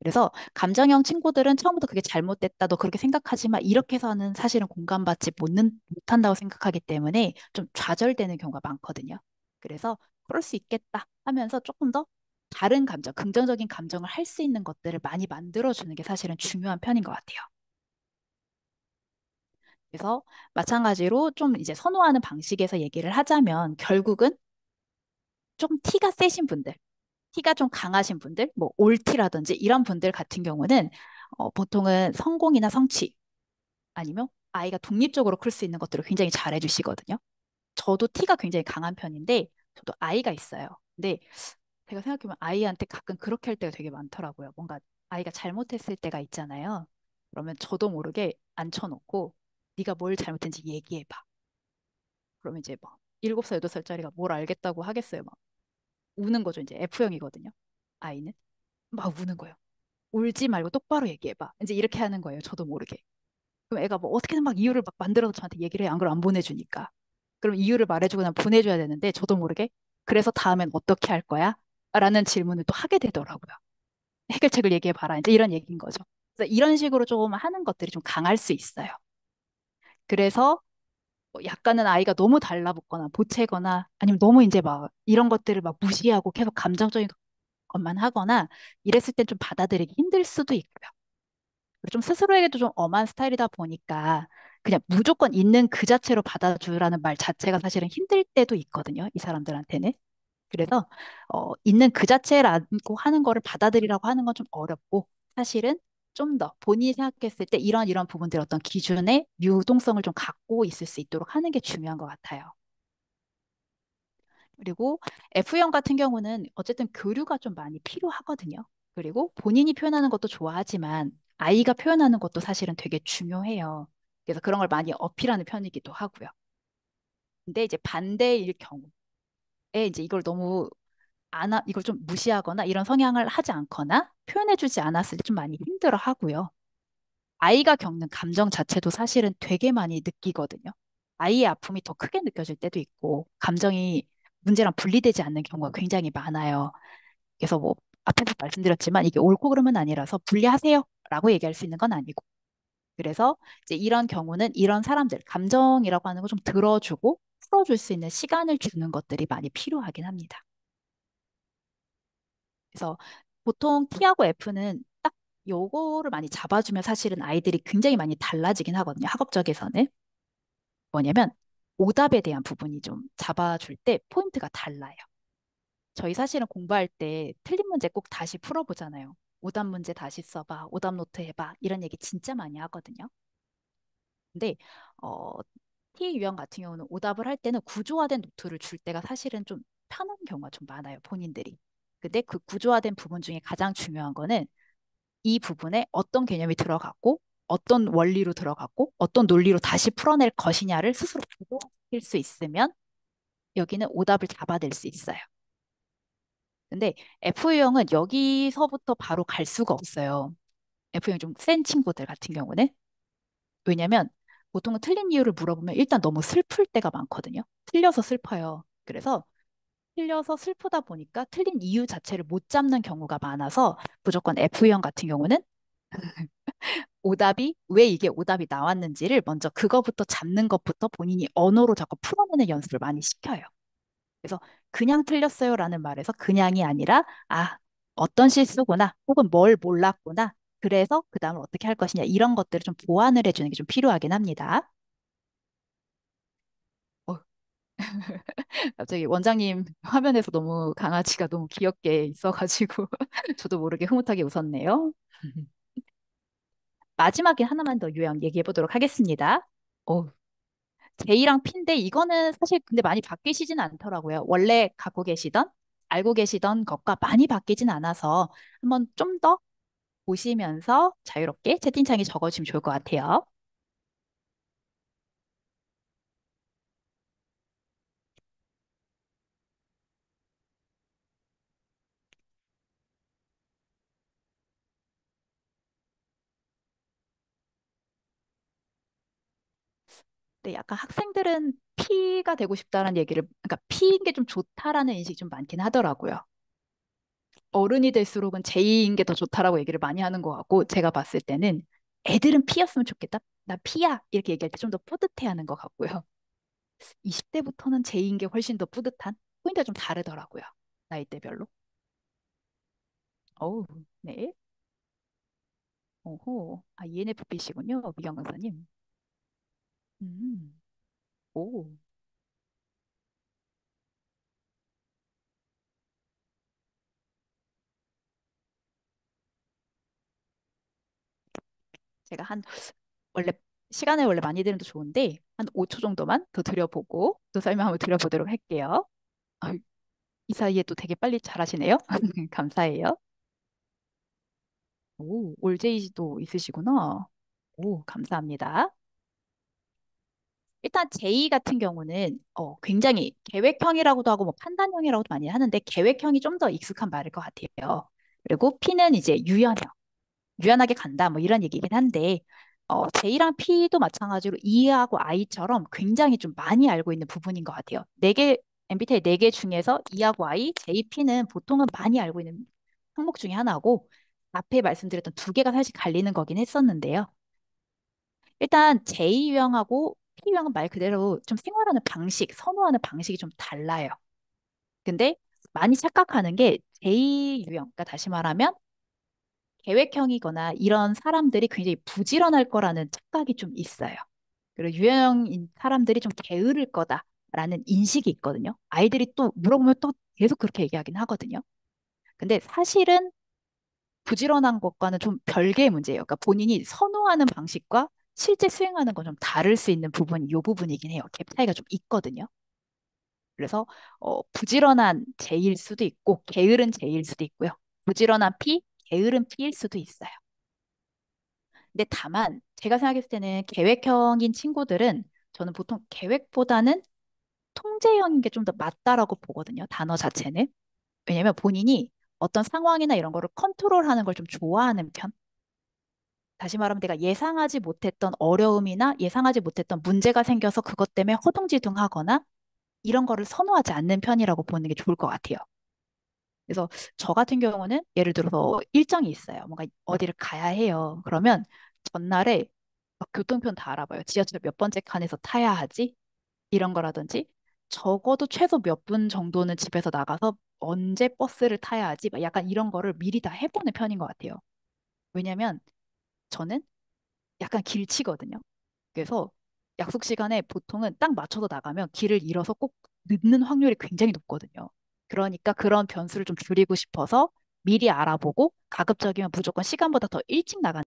그래서 감정형 친구들은 처음부터 그게 잘못됐다, 너 그렇게 생각하지 마. 이렇게 해서는 사실은 공감받지 못한다고 생각하기 때문에 좀 좌절되는 경우가 많거든요. 그래서 그럴 수 있겠다 하면서 조금 더 다른 감정, 긍정적인 감정을 할 수 있는 것들을 많이 만들어주는 게 사실은 중요한 편인 것 같아요. 그래서 마찬가지로 좀 이제 선호하는 방식에서 얘기를 하자면 결국은 좀 티가 세신 분들, 티가 좀 강하신 분들, 뭐 올티라든지 이런 분들 같은 경우는 보통은 성공이나 성취 아니면 아이가 독립적으로 클 수 있는 것들을 굉장히 잘해 주시거든요. 저도 티가 굉장히 강한 편인데 저도 아이가 있어요. 근데 제가 생각해보면 아이한테 가끔 그렇게 할 때가 되게 많더라고요. 뭔가 아이가 잘못했을 때가 있잖아요. 그러면 저도 모르게 앉혀놓고 네가 뭘 잘못했는지 얘기해봐. 그러면 이제 막 7살, 8살짜리가 뭘 알겠다고 하겠어요. 막 우는 거죠. 이제 F형이거든요. 아이는 막 우는 거예요. 울지 말고 똑바로 얘기해봐. 이제 이렇게 하는 거예요. 저도 모르게. 그럼 애가 뭐 어떻게든 막 이유를 막 만들어서 저한테 얘기를 해요. 안 그러면 안 보내주니까. 그럼 이유를 말해주고 난 보내줘야 되는데 저도 모르게 그래서 다음엔 어떻게 할 거야? 라는 질문을 또 하게 되더라고요. 해결책을 얘기해봐라. 이제 이런 얘기인 거죠. 그래서 이런 식으로 조금 하는 것들이 좀 강할 수 있어요. 그래서 약간은 아이가 너무 달라붙거나 보채거나 아니면 너무 이제 막 이런 것들을 막 무시하고 계속 감정적인 것만 하거나 이랬을 땐 좀 받아들이기 힘들 수도 있고요. 좀 스스로에게도 좀 엄한 스타일이다 보니까 그냥 무조건 있는 그 자체로 받아주라는 말 자체가 사실은 힘들 때도 있거든요. 이 사람들한테는. 그래서 있는 그 자체라고 하는 거를 받아들이라고 하는 건 좀 어렵고 사실은 좀 더 본인이 생각했을 때 이런 부분들 어떤 기준의 유동성을 좀 갖고 있을 수 있도록 하는 게 중요한 것 같아요. 그리고 F형 같은 경우는 어쨌든 교류가 좀 많이 필요하거든요. 그리고 본인이 표현하는 것도 좋아하지만 아이가 표현하는 것도 사실은 되게 중요해요. 그래서 그런 걸 많이 어필하는 편이기도 하고요. 근데 이제 반대일 경우에 이제 이걸 너무 이걸 좀 무시하거나 이런 성향을 하지 않거나 표현해주지 않았을 때 좀 많이 힘들어 하고요. 아이가 겪는 감정 자체도 사실은 되게 많이 느끼거든요. 아이의 아픔이 더 크게 느껴질 때도 있고, 감정이 문제랑 분리되지 않는 경우가 굉장히 많아요. 그래서 뭐, 앞에서 말씀드렸지만 이게 옳고 그름은 아니라서 분리하세요 라고 얘기할 수 있는 건 아니고. 그래서 이제 이런 경우는 이런 사람들, 감정이라고 하는 거 좀 들어주고 풀어줄 수 있는 시간을 주는 것들이 많이 필요하긴 합니다. 그래서 보통 T하고 F는 딱 요거를 많이 잡아주면 사실은 아이들이 굉장히 많이 달라지긴 하거든요. 학업적에서는. 뭐냐면 오답에 대한 부분이 좀 잡아줄 때 포인트가 달라요. 저희 사실은 공부할 때 틀린 문제 꼭 다시 풀어보잖아요. 오답 문제 다시 써봐, 오답 노트 해봐 이런 얘기 진짜 많이 하거든요. 근데 어, T 유형 같은 경우는 오답을 할 때는 구조화된 노트를 줄 때가 사실은 좀 편한 경우가 좀 많아요, 본인들이. 근데 그 구조화된 부분 중에 가장 중요한 거는 이 부분에 어떤 개념이 들어갔고 어떤 원리로 들어갔고 어떤 논리로 다시 풀어낼 것이냐를 스스로 구조화시킬 수 있으면 여기는 오답을 잡아낼 수 있어요. 근데 F유형은 여기서부터 바로 갈 수가 없어요. F유형 좀 센 친구들 같은 경우는. 왜냐면 보통은 틀린 이유를 물어보면 일단 너무 슬플 때가 많거든요. 틀려서 슬퍼요. 그래서 틀려서 슬프다 보니까 틀린 이유 자체를 못 잡는 경우가 많아서 무조건 F유형 같은 경우는 오답이 왜 이게 오답이 나왔는지를 먼저 그거부터 잡는 것부터 본인이 언어로 자꾸 풀어내는 연습을 많이 시켜요. 그래서 그냥 틀렸어요라는 말에서 그냥이 아니라 아, 어떤 실수구나 혹은 뭘 몰랐구나. 그래서 그 다음을 어떻게 할 것이냐 이런 것들을 좀 보완을 해주는 게 좀 필요하긴 합니다. 어, 갑자기 원장님 화면에서 너무 강아지가 너무 귀엽게 있어가지고 저도 모르게 흐뭇하게 웃었네요. 마지막에 하나만 더 요약 얘기해 보도록 하겠습니다. 어, J랑 P인데 이거는 사실 근데 많이 바뀌시진 않더라고요. 원래 갖고 계시던, 알고 계시던 것과 많이 바뀌진 않아서 한번 좀 더 보시면서 자유롭게 채팅창에 적어주시면 좋을 것 같아요. 근데 약간 학생들은 P가 되고 싶다는 얘기를, 그러니까 P인 게 좀 좋다라는 인식이 좀 많긴 하더라고요. 어른이 될수록은 제이인 게 더 좋다라고 얘기를 많이 하는 것 같고, 제가 봤을 때는 애들은 피였으면 좋겠다. 나 피야. 이렇게 얘기할 때 좀 더 뿌듯해 하는 것 같고요. 20대부터는 제이인 게 훨씬 더 뿌듯한 포인트가 좀 다르더라고요. 나이대별로. 어우, 네. 오호. 아, ENFP시군요. 미경 강사님. 음. 오. 제가 원래, 시간을 원래 많이 드는 도 좋은데, 한 5초 정도만 더 드려보고, 또 설명 한번 드려보도록 할게요. 아, 이 사이에 또 되게 빨리 잘하시네요. 감사해요. 오, 올제이도 있으시구나. 오, 감사합니다. 일단 제이 같은 경우는 굉장히 계획형이라고도 하고 뭐 판단형이라고도 많이 하는데 계획형이 좀 더 익숙한 말일 것 같아요. 그리고 P는 이제 유연형, 유연하게 간다 뭐 이런 얘기긴 한데 J랑 P도 마찬가지로 E하고 I처럼 굉장히 좀 많이 알고 있는 부분인 것 같아요. 네 개, MBTI 네 개 중에서 E하고 I, J, P는 보통은 많이 알고 있는 항목 중에 하나고 앞에 말씀드렸던 두 개가 사실 갈리는 거긴 했었는데요. 일단 J 유형하고 P 유형은 말 그대로 좀 생활하는 방식, 선호하는 방식이 좀 달라요. 근데 많이 착각하는 게 J유형, 그러니까 다시 말하면 계획형이거나 이런 사람들이 굉장히 부지런할 거라는 착각이 좀 있어요. 그리고 유형인 사람들이 좀 게으를 거다라는 인식이 있거든요. 아이들이 또 물어보면 또 계속 그렇게 얘기하긴 하거든요. 근데 사실은 부지런한 것과는 좀 별개의 문제예요. 그러니까 본인이 선호하는 방식과 실제 수행하는 건 좀 다를 수 있는 부분이 이 부분이긴 해요. 갭 차이가 좀 있거든요. 그래서 부지런한 제일 수도 있고 게으른 제일 수도 있고요. 부지런한 피, 게으른 피일 수도 있어요. 근데 다만 제가 생각했을 때는 계획형인 친구들은 저는 보통 계획보다는 통제형인 게 좀 더 맞다라고 보거든요. 단어 자체는. 왜냐면 본인이 어떤 상황이나 이런 거를 컨트롤하는 걸 좀 좋아하는 편. 다시 말하면 내가 예상하지 못했던 어려움이나 예상하지 못했던 문제가 생겨서 그것 때문에 허둥지둥하거나 이런 거를 선호하지 않는 편이라고 보는 게 좋을 것 같아요. 그래서 저 같은 경우는 예를 들어서 일정이 있어요. 뭔가 어디를 가야 해요. 그러면 전날에 막 교통편 다 알아봐요. 지하철 몇 번째 칸에서 타야 하지? 이런 거라든지 적어도 최소 몇 분 정도는 집에서 나가서 언제 버스를 타야 하지? 막 약간 이런 거를 미리 다 해보는 편인 것 같아요. 왜냐면 저는 약간 길치거든요. 그래서 약속 시간에 보통은 딱 맞춰서 나가면 길을 잃어서 꼭 늦는 확률이 굉장히 높거든요. 그러니까 그런 변수를 좀 줄이고 싶어서 미리 알아보고 가급적이면 무조건 시간보다 더 일찍 나가는